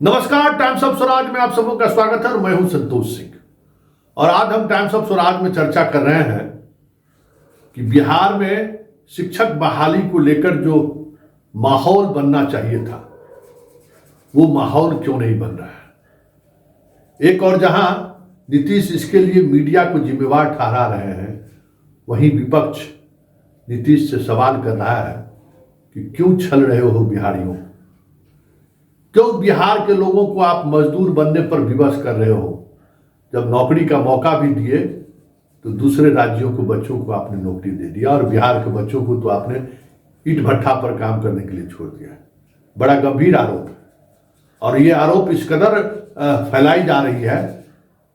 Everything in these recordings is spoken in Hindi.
नमस्कार, टाइम्स ऑफ स्वराज में आप सबों का स्वागत है और मैं हूं संतोष सिंह। और आज हम टाइम्स ऑफ स्वराज में चर्चा कर रहे हैं कि बिहार में शिक्षक बहाली को लेकर जो माहौल बनना चाहिए था वो माहौल क्यों नहीं बन रहा है। एक और जहां नीतीश इसके लिए मीडिया को जिम्मेवार ठहरा रहे हैं, वहीं विपक्ष नीतीश से सवाल कर रहा है कि क्यों छल रहे हो बिहारियों, क्यों बिहार के लोगों को आप मजदूर बनने पर विवश कर रहे हो। जब नौकरी का मौका भी दिए तो दूसरे राज्यों के बच्चों को आपने नौकरी दे दिया और बिहार के बच्चों को तो आपने ईंट भट्ठा पर काम करने के लिए छोड़ दिया। बड़ा गंभीर आरोप, और ये आरोप इस कदर फैलाई जा रही है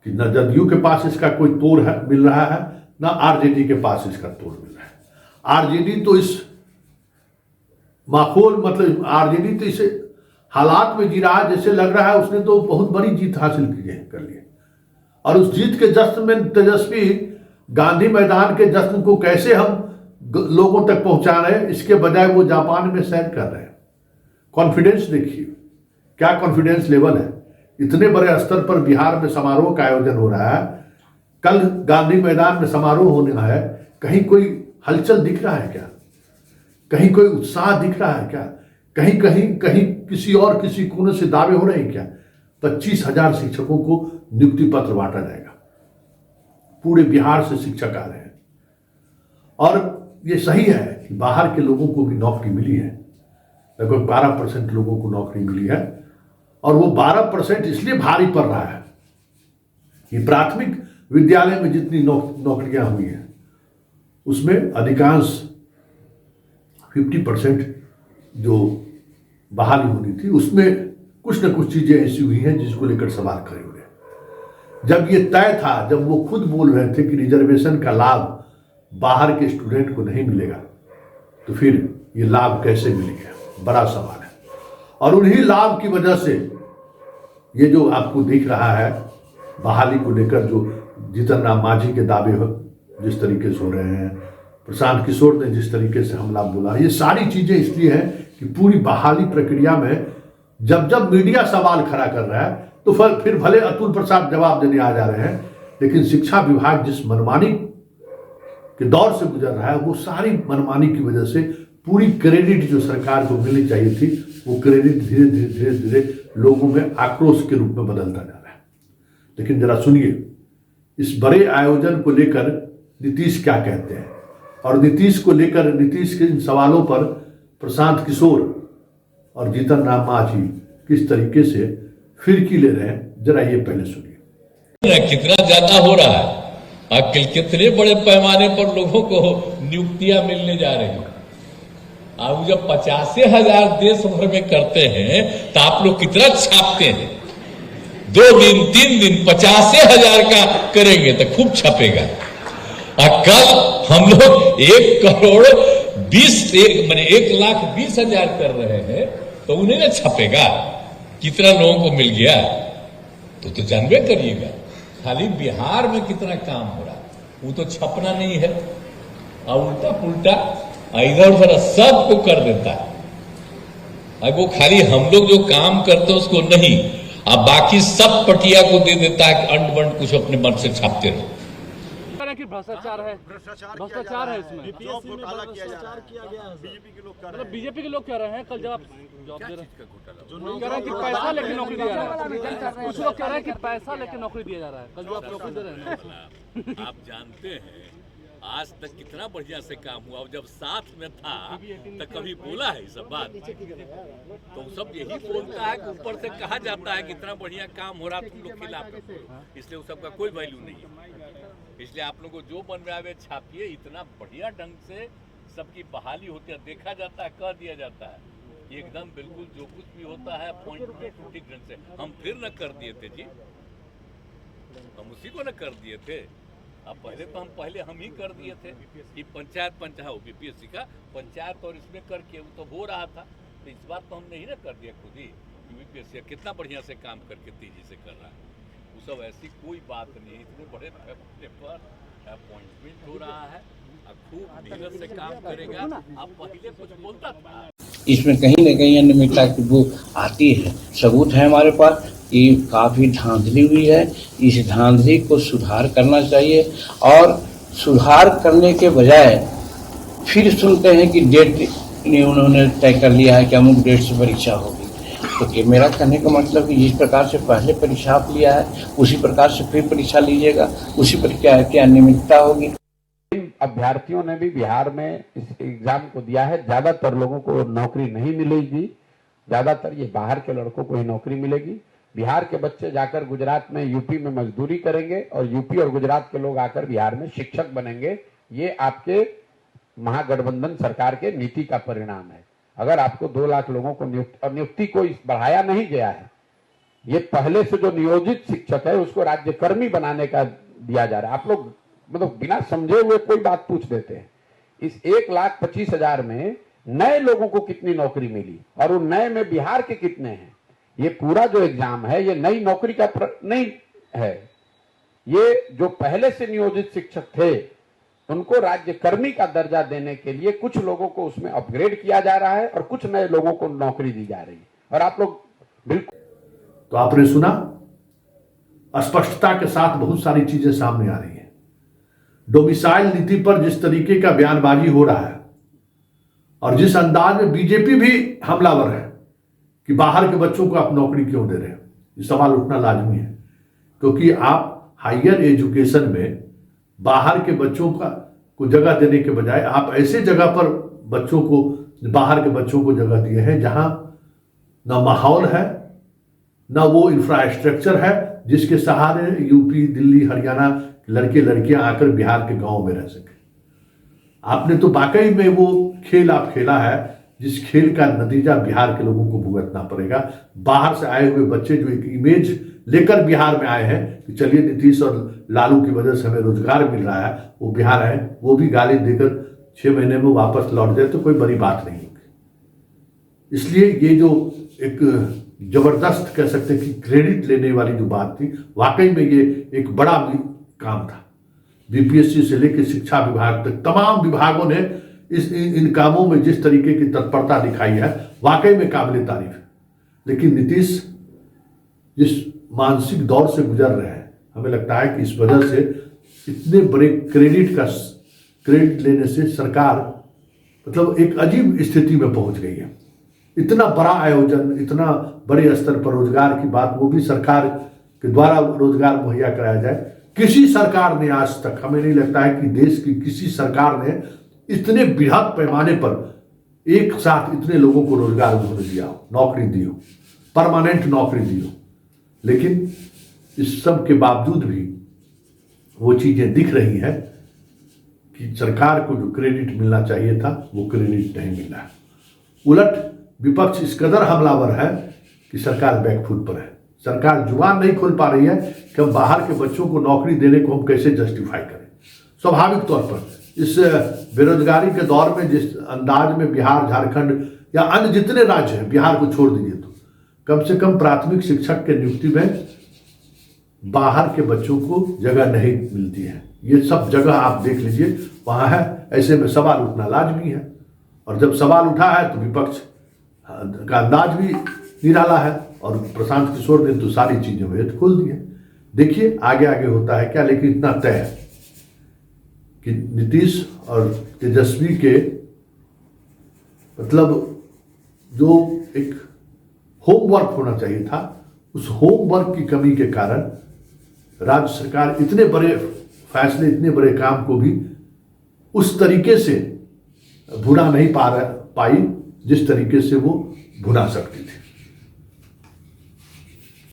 कि न जदयू के पास इसका कोई तोड़ मिल रहा है, न आरजेडी के पास इसका तोड़ मिल रहा है। आरजेडी तो इस माहौल आरजेडी तो इसे हालात में जी रहा है जैसे लग रहा है उसने तो बहुत बड़ी जीत हासिल कर ली। और उस जीत के जश्न में तेजस्वी गांधी मैदान के जश्न को कैसे हम लोगों तक पहुंचा रहे हैं, इसके बजाय वो जापान में सैर कर रहे हैं। कॉन्फिडेंस देखिए, क्या कॉन्फिडेंस लेवल है। इतने बड़े स्तर पर बिहार में समारोह का आयोजन हो रहा है, कल गांधी मैदान में समारोह होने है, कहीं कोई हलचल दिख रहा है क्या? कहीं कोई उत्साह दिख रहा है क्या? कहीं किसी कोने से दावे हो रहे हैं क्या? 25,000 शिक्षकों को नियुक्ति पत्र बांटा जाएगा। पूरे बिहार से शिक्षक आ रहे हैं और ये सही है कि बाहर के लोगों को भी नौकरी मिली है। लगभग 12% लोगों को नौकरी मिली है और वो 12% इसलिए भारी पड़ रहा है कि प्राथमिक विद्यालय में जितनी नौकरियां हुई हैं उसमें अधिकांश 50% जो बहाली होनी थी उसमें कुछ न कुछ चीजें ऐसी हुई हैं जिसको लेकर सवाल खड़े हुए। जब ये तय था, जब वो खुद बोल रहे थे कि रिजर्वेशन का लाभ बाहर के स्टूडेंट को नहीं मिलेगा, तो फिर ये लाभ कैसे मिलेगा, बड़ा सवाल है। और उन्हीं लाभ की वजह से ये जो आपको दिख रहा है बहाली को लेकर जो जीतन राम मांझी के दावे जिस तरीके से हो रहे हैं, प्रशांत किशोर ने जिस तरीके से हमला बोला, ये सारी चीजें इसलिए हैं कि पूरी बहाली प्रक्रिया में जब मीडिया सवाल खड़ा कर रहा है तो फिर भले अतुल प्रसाद जवाब देने आ जा रहे हैं, लेकिन शिक्षा विभाग जिस मनमानी के दौर से गुजर रहा है वो सारी मनमानी की वजह से पूरी क्रेडिट जो सरकार को मिलनी चाहिए थी वो क्रेडिट धीरे धीरे लोगों में आक्रोश के रूप में बदलता जा रहा है। लेकिन जरा सुनिए, इस बड़े आयोजन को लेकर नीतीश क्या कहते हैं और नीतीश को लेकर नीतीश के इन सवालों पर प्रशांत किशोर और जीतन राम मांझी किस तरीके से फिरकी ले रहे हैं, जरा ये पहले सुनिए। कितना ज्यादा हो रहा है आजकल, कितने बड़े पैमाने पर लोगों को नियुक्तियां मिलने जा रही हैं। अब जब 85,000 देश भर में करते हैं तो आप लोग कितना छापते हैं? 2 दिन 3 दिन 85,000 का करेंगे तो खूब छपेगा। और कल हम लोग 1,20,000 कर रहे हैं तो उन्हें ना छपेगा कितना लोगों को मिल गया तो जानबे करिएगा। खाली बिहार में कितना काम हो रहा वो तो छपना नहीं है, और उल्टा पुल्टा इधर उधर सबको कर देता है। अब वो खाली हम लोग जो काम करते हैं उसको नहीं, अब बाकी सब पटिया को दे देता है कि अंड बंड कुछ अपने मन से छापते रहो। कि भ्रष्टाचार है इसमें, बीजेपी के लोग कह रहे हैं। कल जब आप जॉब दे रहे हैं कह रहे हैं कि पैसा लेके नौकरी दिया जा रहा है, कुछ लोग कह रहे हैं कि पैसा लेके नौकरी दिया जा रहा है। कल जो आप नौकरी दे रहे हैं आप जानते हैं आज तक कितना बढ़िया से काम हुआ। जब साथ में था तो कभी बोला है सब बात, तो सब यही बोलता है कि ऊपर से कहा जाता है कि इतना बढ़िया काम हो रहा तुम लोग खिलाफ, इसलिए उस सबका कोई वैल्यू नहीं है। इसलिए आप लोगों को जो बन रहा है छापिए, इतना बढ़िया ढंग से सबकी बहाली होती है, देखा जाता है, कह दिया जाता है एकदम बिल्कुल जो कुछ भी होता है पॉइंट ठीक ढंग से। हम फिर न कर दिए थे जी, हम उसी को न कर दिए थे। अब पहले हम ही कर दिए थे कि पंचायत बीपीएससी का पंचायत और इसमें करके वो तो हो रहा था, तो इस बार तो हमने ही ना कर दिया खुद ही। बीपीएससी कितना बढ़िया से काम करके तेजी से कर रहा है, वो सब ऐसी कोई बात नहीं। इतने बड़े पैमाने पर अपॉइंटमेंट हो रहा है, खूब मेहनत से काम करेगा। आप पहले कुछ बोलता था इसमें कहीं न कहीं अनियमितता की वो आती है। सबूत है हमारे पास, ये काफ़ी धांधली हुई है। इस धांधली को सुधार करना चाहिए और सुधार करने के बजाय फिर सुनते हैं कि डेट उन्होंने तय कर लिया है कि अमुक डेट से परीक्षा होगी। तो कि मेरा कहने का मतलब कि जिस प्रकार से पहले परीक्षा आप लिया है उसी प्रकार से फिर परीक्षा लीजिएगा, उसी प्रकार की अनियमितता होगी। अभ्यर्थियों ने भी बिहार में इस एग्जाम को दिया है। ज्यादातर लोगों को नौकरी नहीं मिलेगी, ज्यादातर ये बाहर के लड़कों को ही नौकरी मिलेगी। बिहार के बच्चे जाकर गुजरात में, यूपी में मजदूरी करेंगे और यूपी और गुजरात के लोग आकर बिहार में शिक्षक बनेंगे। ये आपके महागठबंधन सरकार के नीति का परिणाम है। अगर आपको 2 लाख लोगों को नियुक्ति को बढ़ाया नहीं गया है, ये पहले से जो नियोजित शिक्षक है उसको राज्यकर्मी बनाने का दिया जा रहा है। आप लोग मतलब बिना समझे हुए कोई बात पूछ देते हैं। इस 1,25,000 में नए लोगों को कितनी नौकरी मिली और उन नए में बिहार के कितने हैं? ये पूरा जो एग्जाम है ये नई नौकरी का नहीं है। ये जो पहले से नियोजित शिक्षक थे उनको राज्यकर्मी का दर्जा देने के लिए कुछ लोगों को उसमें अपग्रेड किया जा रहा है और कुछ नए लोगों को नौकरी दी जा रही है। और आप लोग बिल्कुल, तो आपने सुना, स्पष्टता के साथ बहुत सारी चीजें सामने आ रही हैं। डोमिसाइल नीति पर जिस तरीके का बयानबाजी हो रहा है और जिस अंदाज में बीजेपी भी हमलावर है कि बाहर के बच्चों को आप नौकरी क्यों दे रहे हैं, ये सवाल उठना लाजमी है। क्योंकि आप हायर एजुकेशन में बाहर के बच्चों को जगह देने के बजाय आप ऐसे जगह पर बच्चों को, बाहर के बच्चों को जगह दिए हैं जहां ना माहौल है, ना वो इंफ्रास्ट्रक्चर है जिसके सहारे यूपी, दिल्ली, हरियाणा लड़के लड़कियां आकर बिहार के गांव में रह सके। आपने तो वाकई में वो खेल आप खेला है जिस खेल का नतीजा बिहार के लोगों को भुगतना पड़ेगा। बाहर से आए हुए बच्चे जो एक इमेज लेकर बिहार में आए हैं कि चलिए नीतीश और लालू की वजह से हमें रोजगार मिल रहा है, वो बिहार आए, वो भी गाली देकर 6 महीने में वापस लौट जाए तो कोई बड़ी बात नहीं होगी। इसलिए ये जो एक जबरदस्त कह सकते हैं कि क्रेडिट लेने वाली जो बात थी, वाकई में ये एक बड़ा काम था। बीपीएससी से लेकर शिक्षा विभाग तक तमाम विभागों ने इन कामों में जिस तरीके की तत्परता दिखाई है वाकई में काबिल तारीफ है। लेकिन नीतीश जिस मानसिक दौर से गुजर रहे हैं, हमें लगता है कि इस वजह से इतने बड़े क्रेडिट लेने से सरकार मतलब एक अजीब स्थिति में पहुंच गई है। इतना बड़ा आयोजन, इतना बड़े स्तर पर रोजगार की बात, वो भी सरकार के द्वारा रोजगार मुहैया कराया जाए। किसी सरकार ने आज तक, हमें नहीं लगता है कि देश की किसी सरकार ने इतने बृहद पैमाने पर एक साथ इतने लोगों को रोजगार उन्होंने दिया हो, नौकरी दी हो, परमानेंट नौकरी दी हो। लेकिन इस सब के बावजूद भी वो चीजें दिख रही हैं कि सरकार को जो क्रेडिट मिलना चाहिए था वो क्रेडिट नहीं मिल रहा है। उलट विपक्ष इस कदर हमलावर है कि सरकार बैकफुट पर है। सरकार जुबान नहीं खोल पा रही है कि हम बाहर के बच्चों को नौकरी देने को हम कैसे जस्टिफाई करें। स्वाभाविक तौर पर इस बेरोजगारी के दौर में जिस अंदाज में बिहार, झारखंड या अन्य जितने राज्य हैं, बिहार को छोड़ दीजिए तो कम से कम प्राथमिक शिक्षक के नियुक्ति में बाहर के बच्चों को जगह नहीं मिलती है। ये सब जगह आप देख लीजिए वहाँ है। ऐसे में सवाल उठना लाजमी है और जब सवाल उठा है तो विपक्ष का अंदाज भी निराला है और प्रशांत किशोर ने तो सारी चीजें वेद खोल दी है। देखिए आगे आगे होता है क्या, लेकिन इतना तय है कि नीतीश और तेजस्वी के मतलब जो एक होमवर्क होना चाहिए था, उस होमवर्क की कमी के कारण राज्य सरकार इतने बड़े फैसले, इतने बड़े काम को भी उस तरीके से भुना नहीं पाई जिस तरीके से वो भुना सकती थी।